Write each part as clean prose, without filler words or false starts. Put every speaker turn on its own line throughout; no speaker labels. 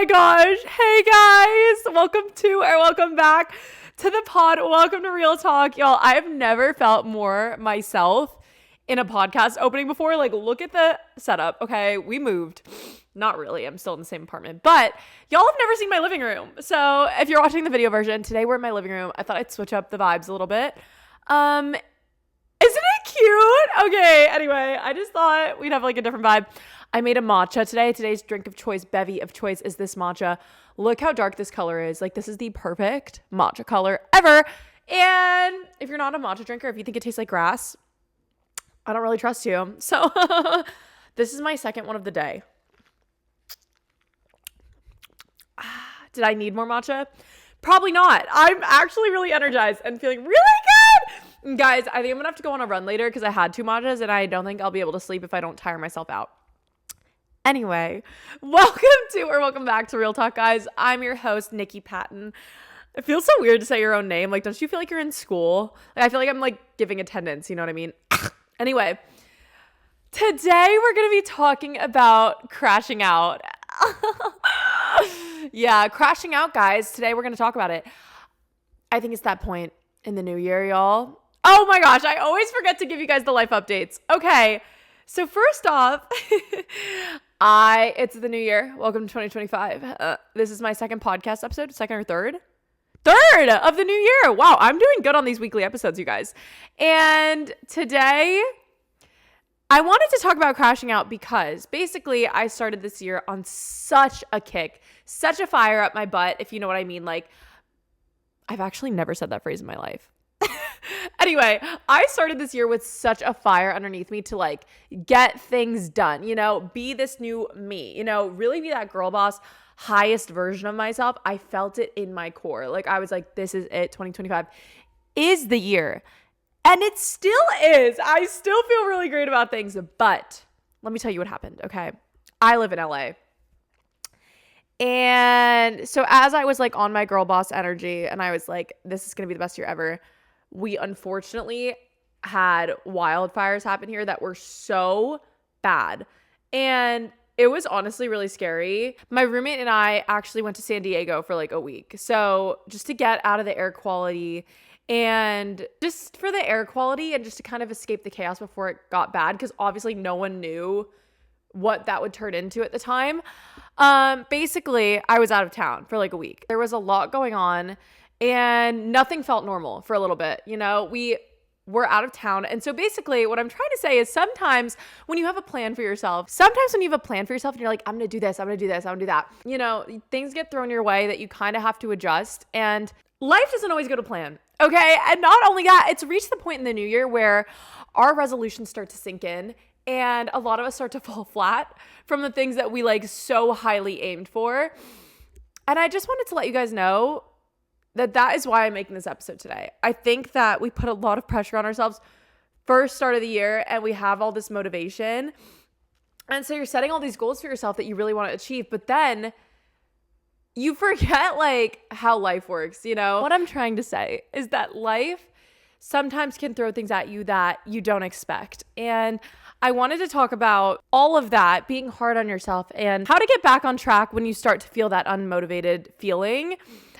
my gosh. Hey guys, welcome back to the pod. Welcome to Real Talk, y'all. I have never felt more myself in a podcast opening before. Like, look at the setup. Okay, we moved. Not really. I'm still in the same apartment, but y'all have never seen my living room. So if you're watching the video version, today we're in my living room. I thought I'd switch up the vibes a little bit. Isn't it cute? Okay, anyway, I just thought we'd have like a different vibe. I made a matcha today. Today's drink of choice, bevy of choice, is this matcha. Look how dark this color is. Like, this is the perfect matcha color ever. And if you're not a matcha drinker, if you think it tastes like grass, I don't really trust you. So this is my second one of the day. Did I need more matcha? Probably not. I'm actually really energized and feeling really good. Guys, I think I'm gonna have to go on a run later because I had 2 matchas and I don't think I'll be able to sleep if I don't tire myself out. Anyway, welcome back to Real Talk, guys. I'm your host, Niki Patton. It feels so weird to say your own name. Like, don't you feel like you're in school? Like, I feel like I'm like giving attendance, you know what I mean? Anyway, today we're gonna be talking about crashing out. Yeah, crashing out, guys. Today we're gonna talk about it. I think it's that point in the new year, y'all. Oh my gosh, I always forget to give you guys the life updates. Okay, so first off, it's the new year. Welcome to 2025. This is my second podcast episode, second or third of the new year. Wow, I'm doing good on these weekly episodes, you guys. And today I wanted to talk about crashing out because basically I started this year on such a kick, such a fire up my butt, if you know what I mean. Like, I've actually never said that phrase in my life. Anyway, I started this year with such a fire underneath me to like get things done, you know, be this new me, you know, really be that girl boss, highest version of myself. I felt it in my core. Like, I was like, this is it. 2025 is the year. And it still is. I still feel really great about things. But let me tell you what happened, okay? I live in LA. And so as I was like on my girl boss energy and I was like, this is going to be the best year ever, we unfortunately had wildfires happen here that were so bad. And it was honestly really scary. My roommate and I actually went to San Diego for like a week. So just to get out of the air quality and just for the air quality and just to kind of escape the chaos before it got bad, because obviously no one knew what that would turn into at the time. Basically, I was out of town for like a week. There was a lot going on and nothing felt normal for a little bit. You know, we were out of town. And so basically what I'm trying to say is sometimes when you have a plan for yourself and you're like, I'm going to do this, I'm going to do this, I'm going to do that, you know, things get thrown your way that you kind of have to adjust. And life doesn't always go to plan. Okay. And not only that, it's reached the point in the new year where our resolutions start to sink in and a lot of us start to fall flat from the things that we like so highly aimed for. And I just wanted to let you guys know that is why I'm making this episode today. I think that we put a lot of pressure on ourselves first start of the year and we have all this motivation. And so you're setting all these goals for yourself that you really want to achieve, but then you forget like how life works, you know? What I'm trying to say is that life sometimes can throw things at you that you don't expect. And I wanted to talk about all of that, being hard on yourself and how to get back on track when you start to feel that unmotivated feeling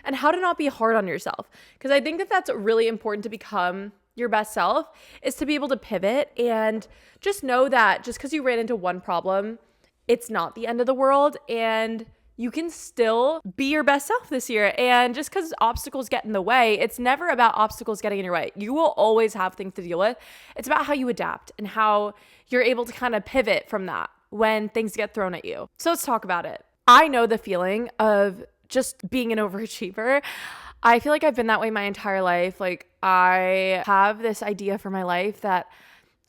and how to not be hard on yourself. Because I think that that's really important to become your best self, is to be able to pivot and just know that just because you ran into one problem, it's not the end of the world and you can still be your best self this year. And just because obstacles get in the way, it's never about obstacles getting in your way. You will always have things to deal with. It's about how you adapt and how you're able to kind of pivot from that when things get thrown at you. So let's talk about it. I know the feeling of just being an overachiever. I feel like I've been that way my entire life. Like, I have this idea for my life that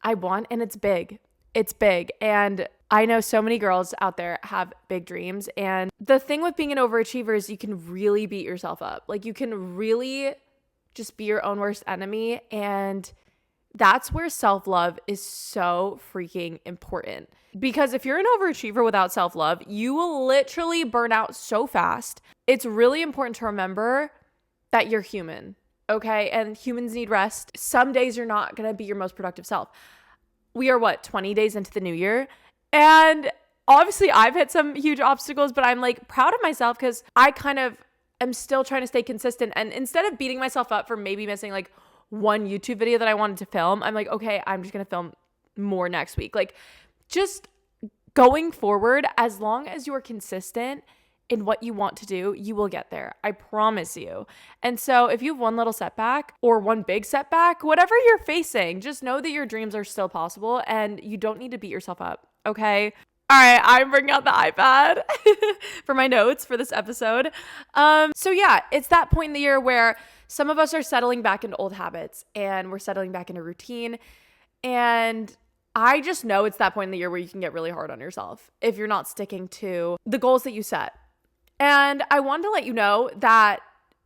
I want, and it's big. It's big. And I know so many girls out there have big dreams. And the thing with being an overachiever is you can really beat yourself up. Like, you can really just be your own worst enemy. And that's where self-love is so freaking important. Because if you're an overachiever without self-love, you will literally burn out so fast. It's really important to remember that you're human, okay? And humans need rest. Some days you're not going to be your most productive self. We are 20 days into the new year? And obviously I've hit some huge obstacles, but I'm like proud of myself because I kind of am still trying to stay consistent. And instead of beating myself up for maybe missing like one YouTube video that I wanted to film, I'm like, okay, I'm just going to film more next week. Like just going forward, as long as you're consistent in what you want to do, you will get there. I promise you. And so if you have one little setback or one big setback, whatever you're facing, just know that your dreams are still possible and you don't need to beat yourself up. Okay. All right. I'm bringing out the iPad for my notes for this episode. So yeah, it's that point in the year where some of us are settling back into old habits and we're settling back into routine. And I just know it's that point in the year where you can get really hard on yourself if you're not sticking to the goals that you set. And I wanted to let you know that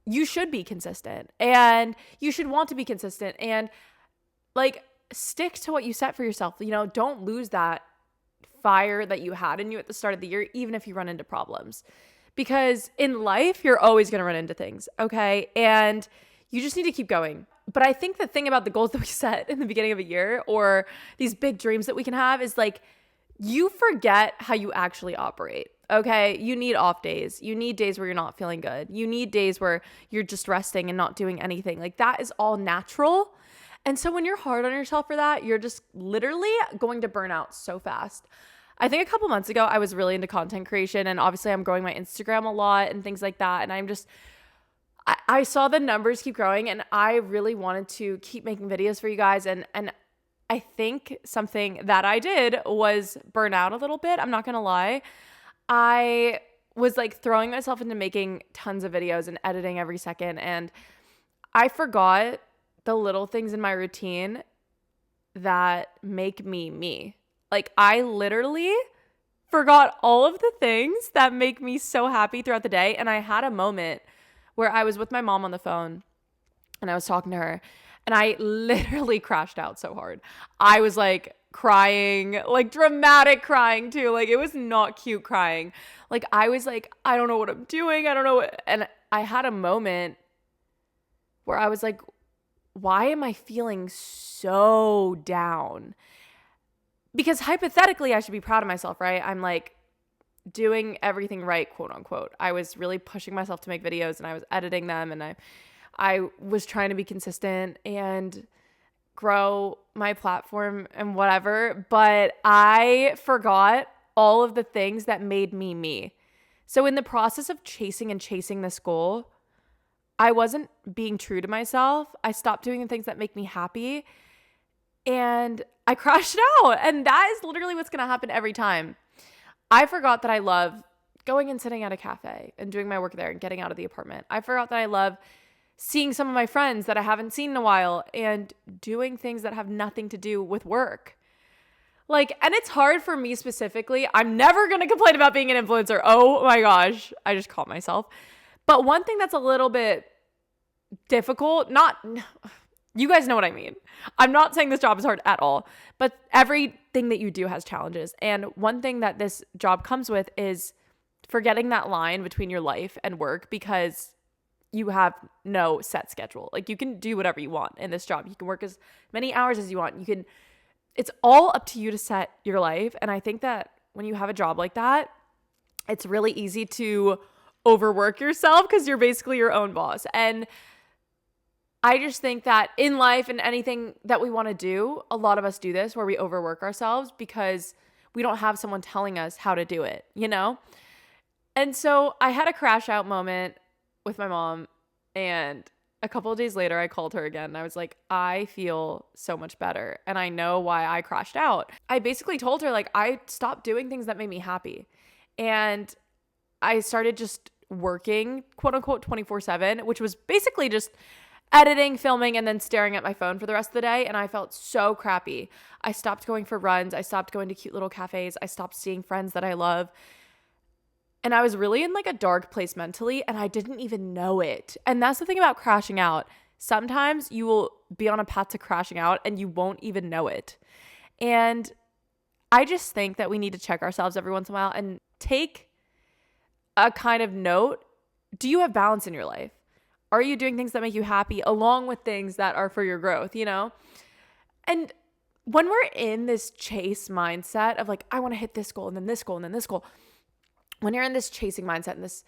you should be consistent and you should want to be consistent and like stick to what you set for yourself. You know, don't lose that fire that you had in you at the start of the year, even if you run into problems, because in life, you're always going to run into things. Okay. And you just need to keep going. But I think the thing about the goals that we set in the beginning of a year or these big dreams that we can have is like, you forget how you actually operate. Okay. You need off days. You need days where you're not feeling good. You need days where you're just resting and not doing anything. Like that is all natural. And so when you're hard on yourself for that, you're just literally going to burn out so fast. I think a couple months ago, I was really into content creation and obviously I'm growing my Instagram a lot and things like that. And I saw the numbers keep growing and I really wanted to keep making videos for you guys. And I think something that I did was burn out a little bit. I'm not going to lie. I was like throwing myself into making tons of videos and editing every second. And I forgot the little things in my routine that make me me. Like I literally forgot all of the things that make me so happy throughout the day. And I had a moment where I was with my mom on the phone and I was talking to her and I literally crashed out so hard. I was like crying, like dramatic crying too. Like it was not cute crying. Like I was like, I don't know what I'm doing. I don't know what. And I had a moment where I was like, why am I feeling so down? Because hypothetically, I should be proud of myself, right? I'm like doing everything right, quote unquote. I was really pushing myself to make videos and I was editing them and I was trying to be consistent and grow my platform and whatever, but I forgot all of the things that made me me. So in the process of chasing this goal, I wasn't being true to myself. I stopped doing the things that make me happy and I crashed out. And that is literally what's going to happen every time. I forgot that I love going and sitting at a cafe and doing my work there and getting out of the apartment. I forgot that I love seeing some of my friends that I haven't seen in a while and doing things that have nothing to do with work. Like, and it's hard for me specifically. I'm never going to complain about being an influencer. Oh my gosh. I just caught myself. But one thing that's a little bit difficult, you guys know what I mean. I'm not saying this job is hard at all, but everything that you do has challenges. And one thing that this job comes with is forgetting that line between your life and work because you have no set schedule. Like you can do whatever you want in this job. You can work as many hours as you want. It's all up to you to set your life. And I think that when you have a job like that, it's really easy to overwork yourself because you're basically your own boss. And I just think that in life and anything that we want to do, a lot of us do this where we overwork ourselves because we don't have someone telling us how to do it, you know? And so I had a crash out moment with my mom, and a couple of days later I called her again and I was like, I feel so much better and I know why I crashed out. I basically told her like I stopped doing things that made me happy and I started just working quote unquote 24/7, which was basically just editing, filming, and then staring at my phone for the rest of the day. And I felt so crappy. I stopped going for runs. I stopped going to cute little cafes. I stopped seeing friends that I love. And I was really in like a dark place mentally and I didn't even know it. And that's the thing about crashing out. Sometimes you will be on a path to crashing out and you won't even know it. And I just think that we need to check ourselves every once in a while and take a kind of note. Do you have balance in your life? Are you doing things that make you happy along with things that are for your growth, you know? And when we're in this chase mindset of like, I want to hit this goal and then this goal and then this goal, when you're in this chasing mindset and this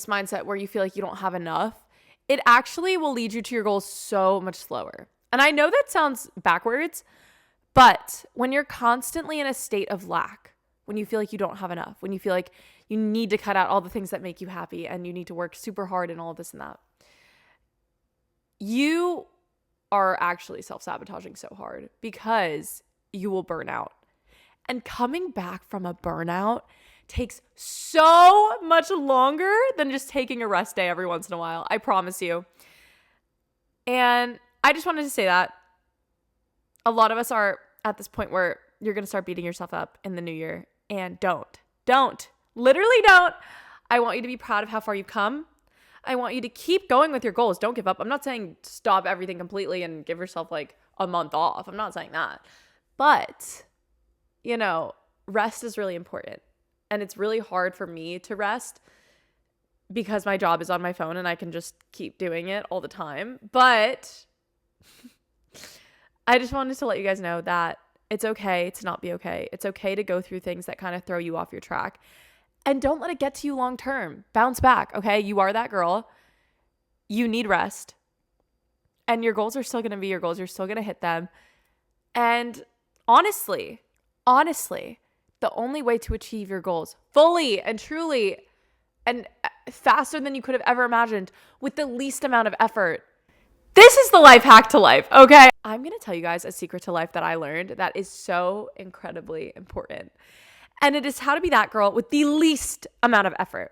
mindset where you feel like you don't have enough, it actually will lead you to your goals so much slower. And I know that sounds backwards, but when you're constantly in a state of lack, when you feel like you don't have enough, when you feel like you need to cut out all the things that make you happy and you need to work super hard and all of this and that, you are actually self-sabotaging so hard because you will burn out. And coming back from a burnout takes so much longer than just taking a rest day every once in a while. I promise you. And I just wanted to say that a lot of us are at this point where you're going to start beating yourself up in the new year. And literally don't. I want you to be proud of how far you've come. I want you to keep going with your goals. Don't give up. I'm not saying stop everything completely and give yourself like a month off. I'm not saying that. But, rest is really important. And it's really hard for me to rest because my job is on my phone and I can just keep doing it all the time. But I just wanted to let you guys know that it's okay to not be okay. It's okay to go through things that kind of throw you off your track. And don't let it get to you long term. Bounce back, okay? You are that girl. You need rest. And your goals are still going to be your goals. You're still going to hit them. And honestly, the only way to achieve your goals fully and truly and faster than you could have ever imagined with the least amount of effort. This is the life hack to life, okay? I'm going to tell you guys a secret to life that I learned that is so incredibly important. And it is how to be that girl with the least amount of effort.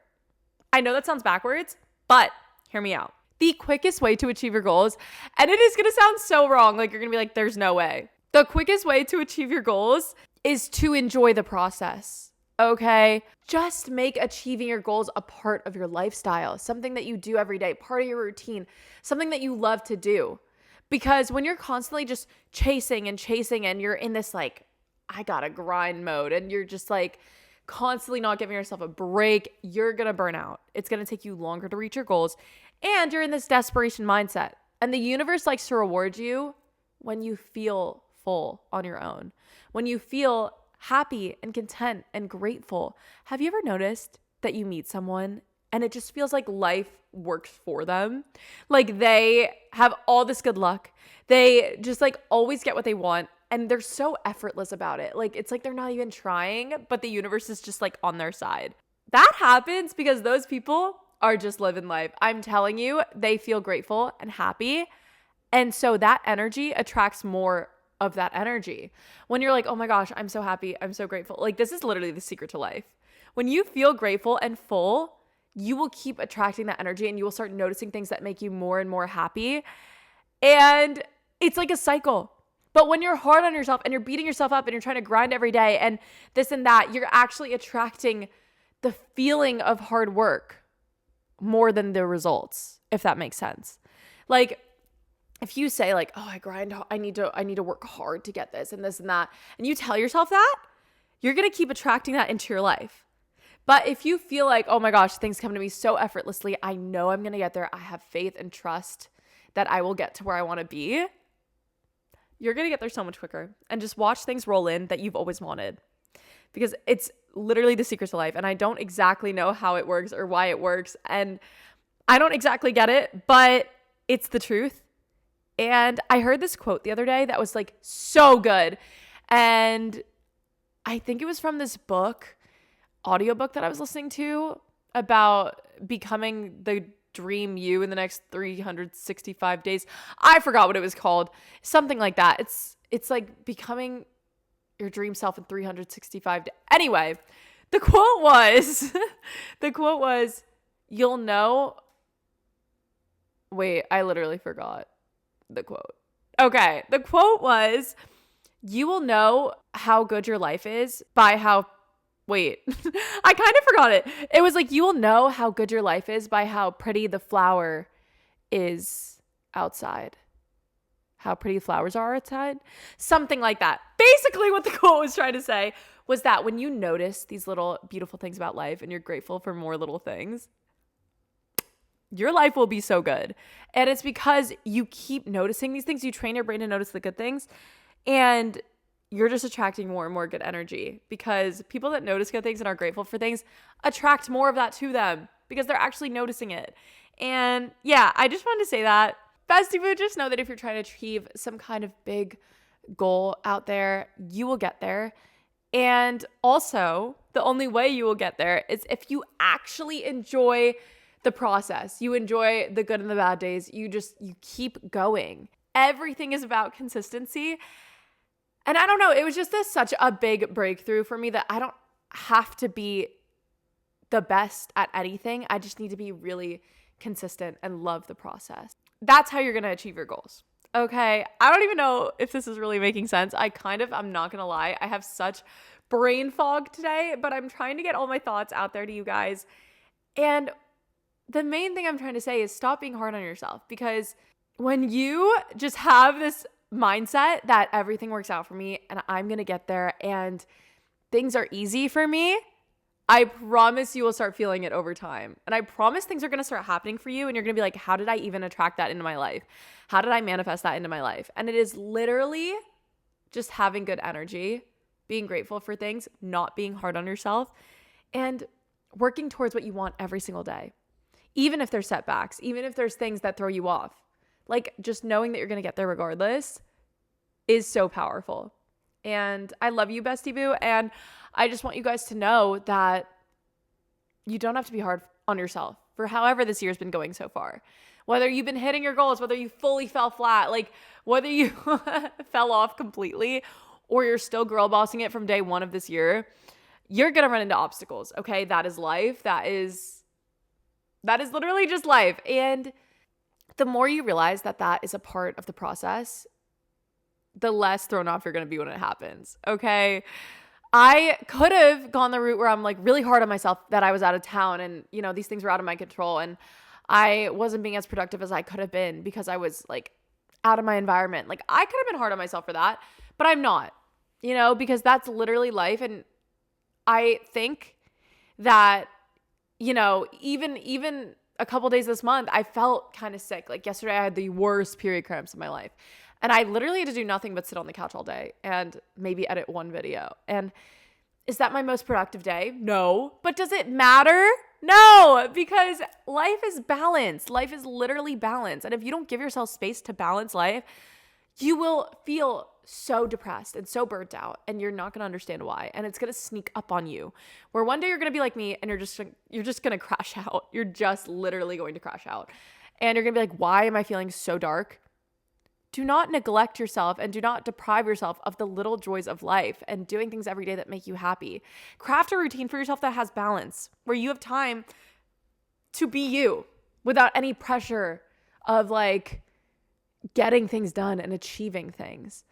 I know that sounds backwards, but hear me out. The quickest way to achieve your goals, and it is going to sound so wrong, like you're going to be like, there's no way. The quickest way to achieve your goals is to enjoy the process, okay? Just make achieving your goals a part of your lifestyle, something that you do every day, part of your routine, something that you love to do. Because when you're constantly just chasing and you're in this like, I gotta grind mode, and you're just like constantly not giving yourself a break, you're gonna burn out. It's gonna take you longer to reach your goals, and you're in this desperation mindset. And the universe likes to reward you when you feel full on your own, when you feel happy and content and grateful. Have you ever noticed that you meet someone and it just feels like life works for them? Like they have all this good luck. They just like always get what they want. And they're so effortless about it. Like, it's like they're not even trying, but the universe is just like on their side. That happens because those people are just living life. I'm telling you, they feel grateful and happy. And so that energy attracts more of that energy. When you're like, oh my gosh, I'm so happy, I'm so grateful. Like, this is literally the secret to life. When you feel grateful and full, you will keep attracting that energy and you will start noticing things that make you more and more happy. And it's like a cycle. But when you're hard on yourself and you're beating yourself up and you're trying to grind every day and this and that, you're actually attracting the feeling of hard work more than the results, if that makes sense. Like, if you say like, oh, I grind, I need to work hard to get this and that, and you tell yourself that, you're going to keep attracting that into your life. But if you feel like, oh my gosh, things come to me so effortlessly, I know I'm going to get there, I have faith and trust that I will get to where I want to be, you're going to get there so much quicker. And just watch things roll in that you've always wanted. Because it's literally the secret to life. And I don't exactly know how it works or why it works. And I don't exactly get it, but it's the truth. And I heard this quote the other day that was like so good. And I think it was from this audiobook that I was listening to about becoming the dream you in the next 365 days. I forgot what it was called. Something like that. It's like becoming your dream self in 365 days. Anyway, the quote was, you'll know. Wait, I literally forgot the quote. Okay. The quote was, you will know how good your life is by how Wait, I kind of forgot it. It was like, you will know how good your life is by how pretty the flower is outside. How pretty flowers are outside. Something like that. Basically what the quote was trying to say was that when you notice these little beautiful things about life and you're grateful for more little things, your life will be so good. And it's because you keep noticing these things. You train your brain to notice the good things. And you're just attracting more and more good energy, because people that notice good things and are grateful for things attract more of that to them because they're actually noticing it. And yeah, I just wanted to say that. Bestie boo, just know that if you're trying to achieve some kind of big goal out there, you will get there. And also, the only way you will get there is if you actually enjoy the process. You enjoy the good and the bad days. You keep going. Everything is about consistency. And I don't know, it was just such a big breakthrough for me that I don't have to be the best at anything. I just need to be really consistent and love the process. That's how you're going to achieve your goals. Okay, I don't even know if this is really making sense. I'm not going to lie. I have such brain fog today, but I'm trying to get all my thoughts out there to you guys. And the main thing I'm trying to say is stop being hard on yourself, because when you just have this mindset that everything works out for me and I'm going to get there and things are easy for me, I promise you will start feeling it over time. And I promise things are going to start happening for you and you're going to be like, how did I even attract that into my life? How did I manifest that into my life? And it is literally just having good energy, being grateful for things, not being hard on yourself, and working towards what you want every single day. Even if there's setbacks, even if there's things that throw you off. Like, just knowing that you're going to get there regardless is so powerful. And I love you, bestie boo. And I just want you guys to know that you don't have to be hard on yourself for however this year's been going so far. Whether you've been hitting your goals, whether you fully fell flat, like whether you fell off completely or you're still girl bossing it from day one of this year, you're going to run into obstacles. Okay. That is life. That is literally just life. And the more you realize that that is a part of the process, the less thrown off you're going to be when it happens. Okay. I could have gone the route where I'm like really hard on myself that I was out of town and, you know, these things were out of my control and I wasn't being as productive as I could have been because I was like out of my environment. Like, I could have been hard on myself for that, but I'm not, you know, because that's literally life. And I think that, you know, even a couple days this month, I felt kind of sick. Like yesterday I had the worst period cramps of my life. And I literally had to do nothing but sit on the couch all day and maybe edit one video. And is that my most productive day? No. But does it matter? No, because life is balance. Life is literally balance. And if you don't give yourself space to balance life, you will feel so depressed and so burnt out, and you're not going to understand why. And it's going to sneak up on you, where one day you're going to be like me and you're just going to crash out. You're just literally going to crash out. And you're going to be like, why am I feeling so dark? Do not neglect yourself and do not deprive yourself of the little joys of life and doing things every day that make you happy. Craft a routine for yourself that has balance, where you have time to be you without any pressure of like getting things done and achieving things.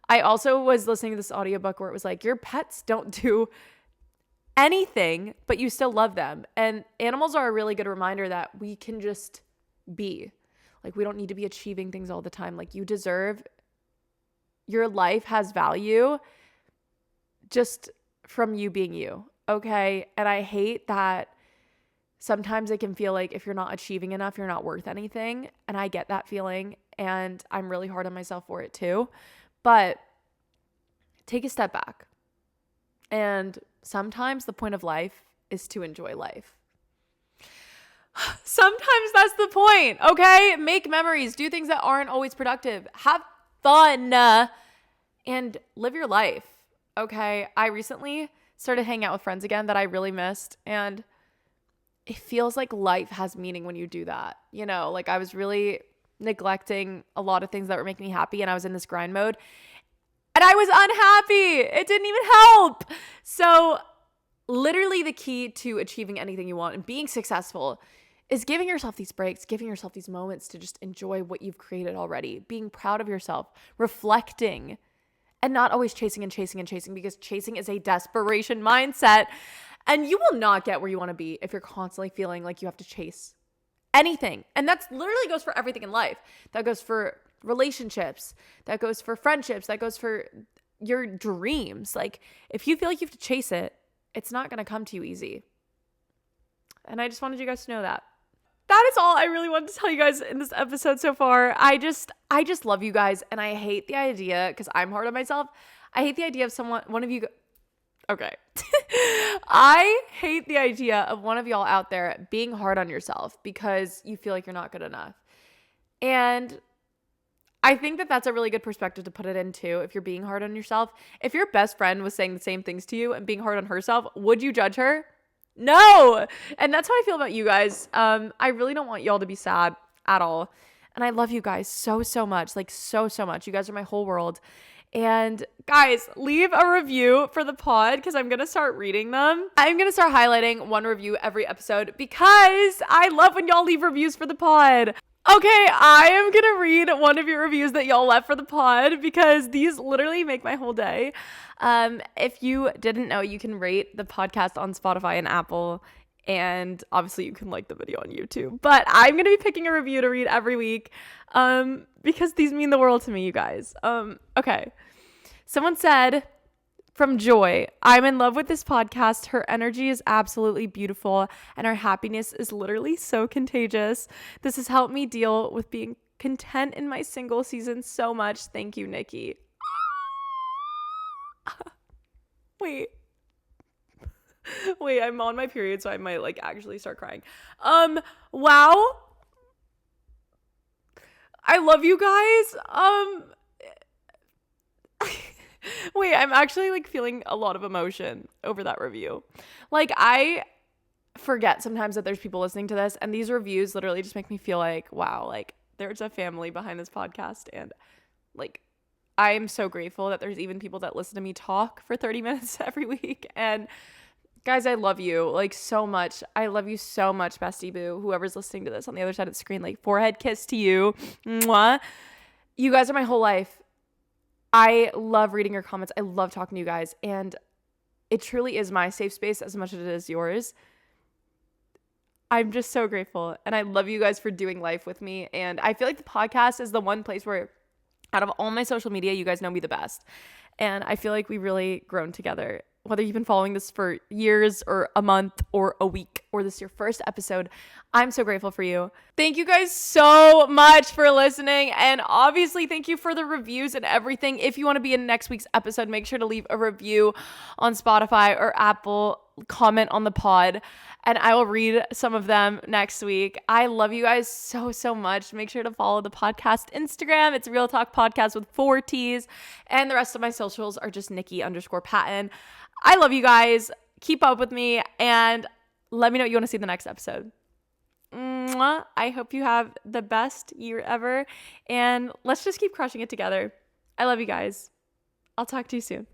I also was listening to this audiobook where it was like, your pets don't do anything, but you still love them. And animals are a really good reminder that we can just be. Like, we don't need to be achieving things all the time. Like, you deserve, your life has value just from you being you, okay? And I hate that sometimes it can feel like if you're not achieving enough, you're not worth anything. And I get that feeling, and I'm really hard on myself for it too. But take a step back. And sometimes the point of life is to enjoy life. Sometimes that's the point, okay? Make memories, do things that aren't always productive, have fun, and live your life, okay? I recently started hanging out with friends again that I really missed, and it feels like life has meaning when you do that, you know? Like, I was really neglecting a lot of things that were making me happy, and I was in this grind mode, and I was unhappy. It didn't even help. So literally the key to achieving anything you want and being successful is giving yourself these breaks, giving yourself these moments to just enjoy what you've created already, being proud of yourself, reflecting, and not always chasing and chasing and chasing, because chasing is a desperation mindset. And you will not get where you want to be if you're constantly feeling like you have to chase anything. And that's literally goes for everything in life. That goes for relationships, that goes for friendships, that goes for your dreams. Like, if you feel like you have to chase it, it's not going to come to you easy. And I just wanted you guys to know that. That's that is all I really wanted to tell you guys in this episode so far. I just love you guys, and I hate the idea, because I'm hard on myself. I hate the idea of one of you. Okay. I hate the idea of one of y'all out there being hard on yourself because you feel like you're not good enough. And I think that that's a really good perspective to put it into if you're being hard on yourself. If your best friend was saying the same things to you and being hard on herself, would you judge her? No. And that's how I feel about you guys. I really don't want y'all to be sad at all. And I love you guys so, so much. Like so, so much. You guys are my whole world. And guys, leave a review for the pod because I'm going to start reading them. I'm going to start highlighting one review every episode because I love when y'all leave reviews for the pod. Okay, I am going to read one of your reviews that y'all left for the pod because these literally make my whole day. If you didn't know, you can rate the podcast on Spotify and Apple, and obviously you can like the video on YouTube. But I'm going to be picking a review to read every week because these mean the world to me, you guys. Okay. Someone said, from Joy, I'm in love with this podcast. Her energy is absolutely beautiful, and her happiness is literally so contagious. This has helped me deal with being content in my single season so much. Thank you, Niki. Wait, I'm on my period, so I might like actually start crying. Wow. I love you guys. Wait, I'm actually like feeling a lot of emotion over that review. Like I forget sometimes that there's people listening to this, and these reviews literally just make me feel like, wow, like there's a family behind this podcast. And like I am so grateful that there's even people that listen to me talk for 30 minutes every week. And guys, I love you like so much. I love you so much, bestie boo. Whoever's listening to this on the other side of the screen, like forehead kiss to you. Mwah. You guys are my whole life. I love reading your comments. I love talking to you guys. And it truly is my safe space as much as it is yours. I'm just so grateful. And I love you guys for doing life with me. And I feel like the podcast is the one place where out of all my social media, you guys know me the best. And I feel like we've really grown together. Whether you've been following this for years or a month or a week or this is your first episode, I'm so grateful for you. Thank you guys so much for listening. And obviously, thank you for the reviews and everything. If you want to be in next week's episode, make sure to leave a review on Spotify or Apple, comment on the pod, and I will read some of them next week. I love you guys so, so much. Make sure to follow the podcast Instagram. It's Real Talk Podcast with 4 T's. And the rest of my socials are just Niki_Patton. I love you guys. Keep up with me and let me know what you want to see in the next episode. Mwah. I hope you have the best year ever, and let's just keep crushing it together. I love you guys. I'll talk to you soon.